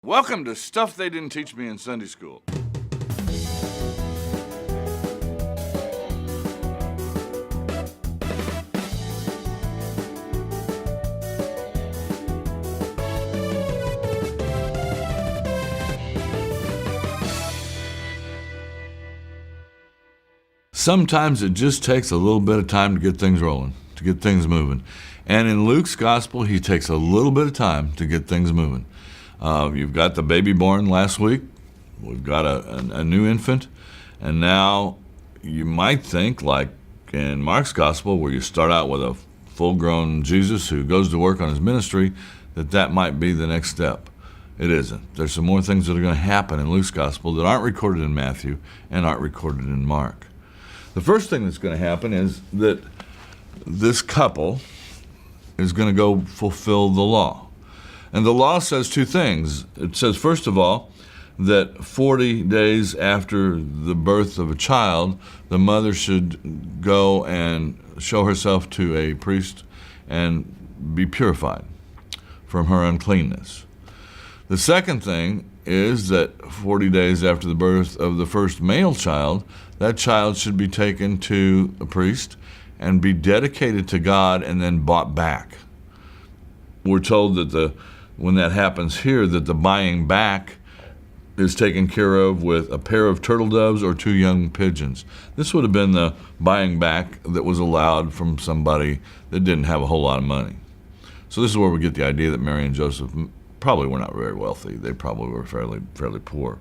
Welcome to Stuff They Didn't Teach Me in Sunday School. Sometimes it just takes a little bit of time to get things rolling, to get things moving. And in Luke's gospel, he takes a little bit of time to get things moving. You've got the baby born last week. We've got a new infant. And now you might think, like in Mark's gospel, where you start out with a full-grown Jesus who goes to work on his ministry, that might be the next step. It isn't. There's some more things that are going to happen in Luke's gospel that aren't recorded in Matthew and aren't recorded in Mark. The first thing that's going to happen is that this couple is going to go fulfill the law. And the law says two things. It says, first of all, that 40 days after the birth of a child, the mother should go and show herself to a priest and be purified from her uncleanness. The second thing is that 40 days after the birth of the first male child, that child should be taken to a priest and be dedicated to God and then bought back. We're told that when that happens here, that the buying back is taken care of with a pair of turtle doves or 2 young pigeons. This would have been the buying back that was allowed from somebody that didn't have a whole lot of money. So this is where we get the idea that Mary and Joseph probably were not very wealthy. They probably were fairly poor.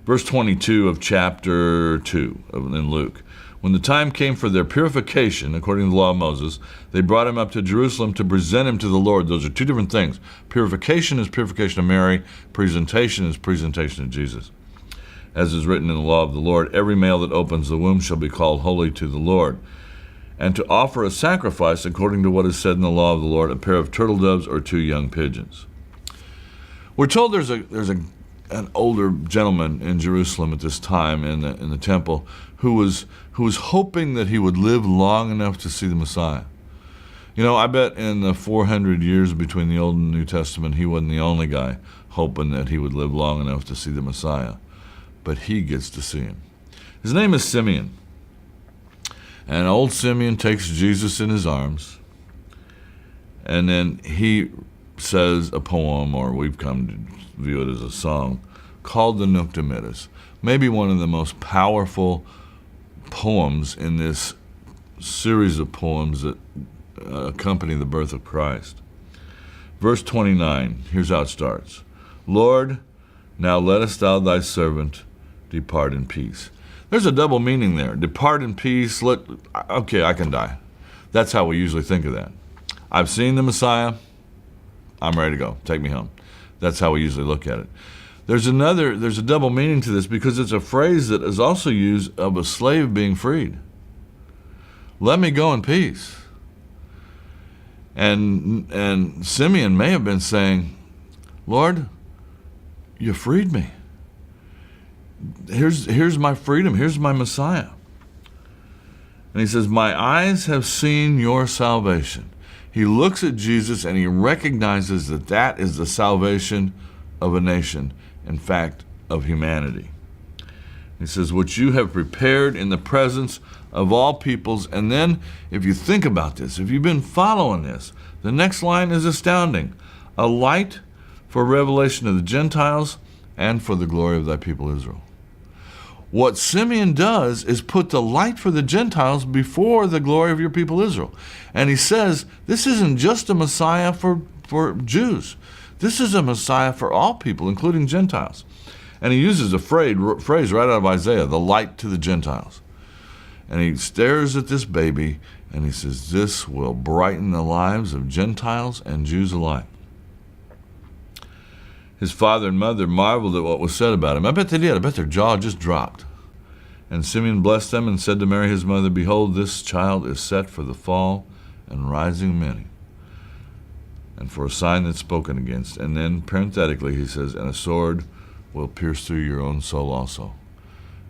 Verse 22 of chapter 2 in Luke. When the time came for their purification, according to the law of Moses, they brought him up to Jerusalem to present him to the Lord. Those are two different things. Purification is purification of Mary. Presentation is presentation of Jesus. As is written in the law of the Lord, every male that opens the womb shall be called holy to the Lord. And to offer a sacrifice, according to what is said in the law of the Lord, a pair of turtle doves or 2 young pigeons. We're told there's an older gentleman in Jerusalem at this time in the temple who was hoping that he would live long enough to see the Messiah. You know, I bet in the 400 years between the Old and New Testament, he wasn't the only guy hoping that he would live long enough to see the Messiah. But he gets to see him. His name is Simeon. And old Simeon takes Jesus in his arms, and then he says a poem, or we've come to view it as a song, called the Nunc Dimittis. Maybe one of the most powerful poems in this series of poems that accompany the birth of Christ. Verse 29, here's how it starts. Lord, now lettest thou thy servant depart in peace. There's a double meaning there. Depart in peace, okay, I can die. That's how we usually think of that. I've seen the Messiah, I'm ready to go, take me home. That's how we usually look at it. There's a double meaning to this because it's a phrase that is also used of a slave being freed. Let me go in peace. And Simeon may have been saying, Lord, you freed me. Here's my freedom. Here's my Messiah. And he says, my eyes have seen your salvation. He looks at Jesus and he recognizes that is the salvation of a nation, in fact, of humanity. He says, which you have prepared in the presence of all peoples. And then, if you think about this, if you've been following this, the next line is astounding. A light for revelation of the Gentiles and for the glory of thy people Israel. What Simeon does is put the light for the Gentiles before the glory of your people Israel. And he says, this isn't just a Messiah for Jews. This is a Messiah for all people, including Gentiles. And he uses a phrase right out of Isaiah, the light to the Gentiles. And he stares at this baby and he says, this will brighten the lives of Gentiles and Jews alike. His father and mother marveled at what was said about him. I bet they did. I bet their jaw just dropped. And Simeon blessed them and said to Mary his mother, behold, this child is set for the fall and rising of many, and for a sign that's spoken against. And then parenthetically he says, and a sword will pierce through your own soul also.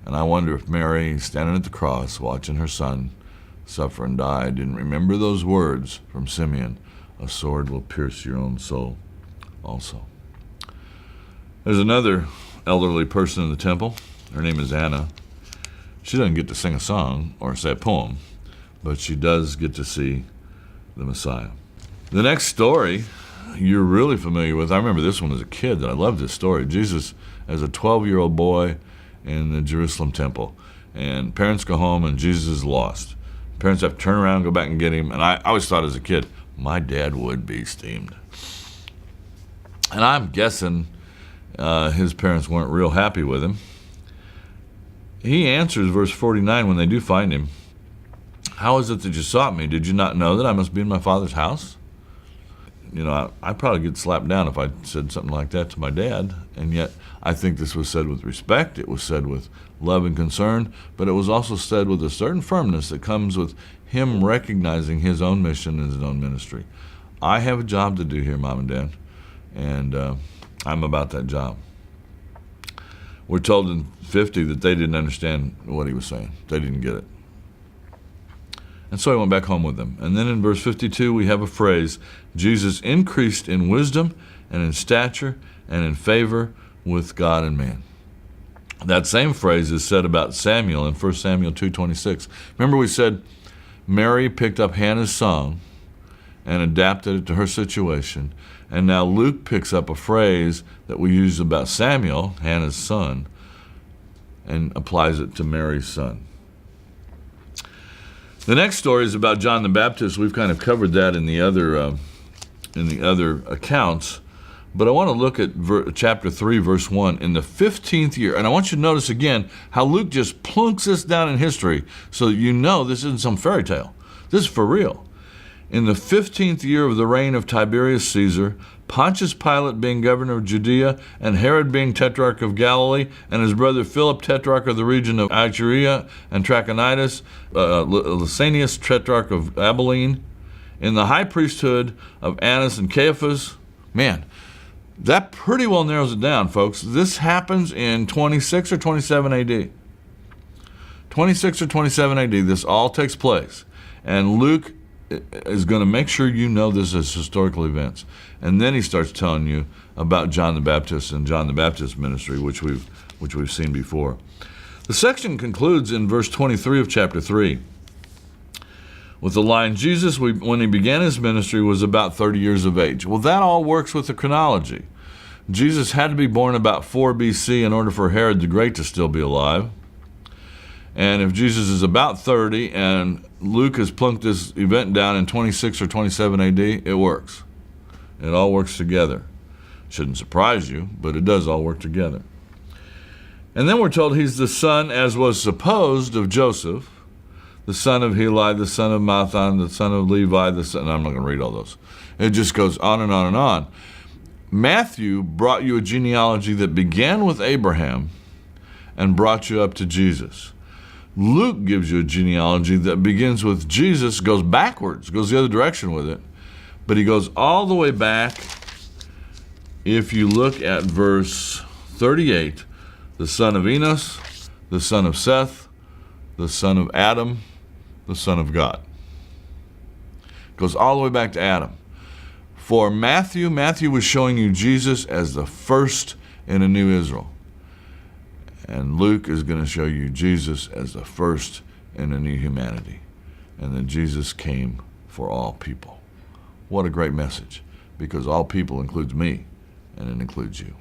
And I wonder if Mary, standing at the cross, watching her son suffer and die, didn't remember those words from Simeon, a sword will pierce your own soul also. There's another elderly person in the temple. Her name is Anna. She doesn't get to sing a song or say a poem, but she does get to see the Messiah. The next story you're really familiar with. I remember this one as a kid. I loved this story. Jesus as a 12-year-old boy in the Jerusalem temple. And parents go home and Jesus is lost. Parents have to turn around and go back and get him. And I always thought as a kid, my dad would be steamed. And I'm guessing his parents weren't real happy with him. He answers, verse 49, when they do find him, "How is it that you sought me? Did you not know that I must be in my Father's house?" You know, I'd probably get slapped down if I said something like that to my dad. And yet, I think this was said with respect. It was said with love and concern. But it was also said with a certain firmness that comes with him recognizing his own mission and his own ministry. I have a job to do here, Mom and Dad. And I'm about that job. We're told in 50 that they didn't understand what he was saying. They didn't get it. And so he went back home with them. And then in verse 52, we have a phrase, Jesus increased in wisdom and in stature and in favor with God and man. That same phrase is said about Samuel in 1 Samuel 2:26. Remember we said Mary picked up Hannah's song and adapted it to her situation. And now Luke picks up a phrase that we use about Samuel, Hannah's son, and applies it to Mary's son. The next story is about John the Baptist. We've kind of covered that in the other accounts. But I want to look at chapter 3, verse 1. In the 15th year, and I want you to notice again how Luke just plunks this down in history so that you know this isn't some fairy tale. This is for real. In the 15th year of the reign of Tiberius Caesar, Pontius Pilate being governor of Judea, and Herod being tetrarch of Galilee, and his brother Philip tetrarch of the region of Iturea and Trachonitis, Lysanias tetrarch of Abilene, in the high priesthood of Annas and Caiaphas. Man, that pretty well narrows it down, folks. This happens in 26 or 27 AD. 26 or 27 AD, this all takes place. And Luke is going to make sure you know this as historical events. And then he starts telling you about John the Baptist and John the Baptist's ministry, which we've seen before. The section concludes in verse 23 of chapter 3 with the line, Jesus, when he began his ministry, was about 30 years of age. Well, that all works with the chronology. Jesus had to be born about 4 BC in order for Herod the Great to still be alive. And if Jesus is about 30 and Luke has plunked this event down in 26 or 27 AD, it works. It all works together. Shouldn't surprise you, but it does all work together. And then we're told he's the son, as was supposed, of Joseph, the son of Heli, the son of Matthan, the son of Levi, I'm not going to read all those. It just goes on and on and on. Matthew brought you a genealogy that began with Abraham and brought you up to Jesus. Luke gives you a genealogy that begins with Jesus, goes backwards, goes the other direction with it, but he goes all the way back. If you look at verse 38, the son of Enos, the son of Seth, the son of Adam, the son of God. Goes all the way back to Adam. For Matthew was showing you Jesus as the first in a new Israel. And Luke is going to show you Jesus as the first in a new humanity. And that Jesus came for all people. What a great message. Because all people includes me, and it includes you.